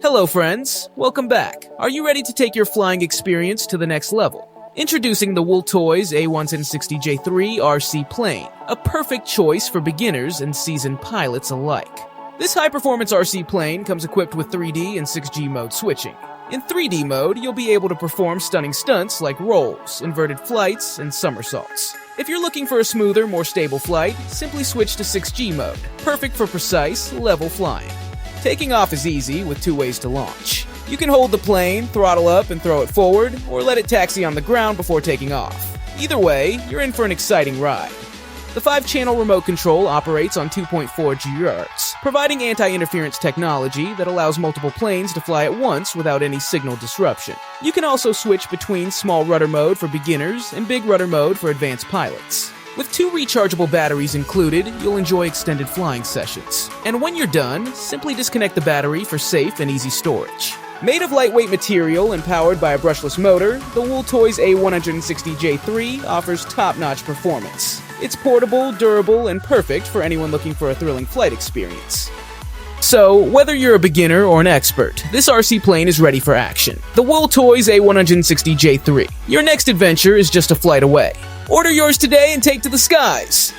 Hello friends, welcome back. Are you ready to take your flying experience to the next level? Introducing the Wltoys A160 J3 RC plane, a perfect choice for beginners and seasoned pilots alike. This high-performance RC plane comes equipped with 3D and 6G mode switching. In 3D mode, you'll be able to perform stunning stunts like rolls, inverted flights, and somersaults. If you're looking for a smoother, more stable flight, simply switch to 6G mode, perfect for precise, level flying. Taking off is easy with two ways to launch. You can hold the plane, throttle up, and throw it forward, or let it taxi on the ground before taking off. Either way, you're in for an exciting ride. The 5-channel remote control operates on 2.4 GHz, providing anti-interference technology that allows multiple planes to fly at once without any signal disruption. You can also switch between small rudder mode for beginners and big rudder mode for advanced pilots. With 2 rechargeable batteries included, you'll enjoy extended flying sessions. And when you're done, simply disconnect the battery for safe and easy storage. Made of lightweight material and powered by a brushless motor, the Wltoys A160 J3 offers top-notch performance. It's portable, durable, and perfect for anyone looking for a thrilling flight experience. So, whether you're a beginner or an expert, this RC plane is ready for action. The Wltoys A160 J3. Your next adventure is just a flight away. Order yours today and take to the skies!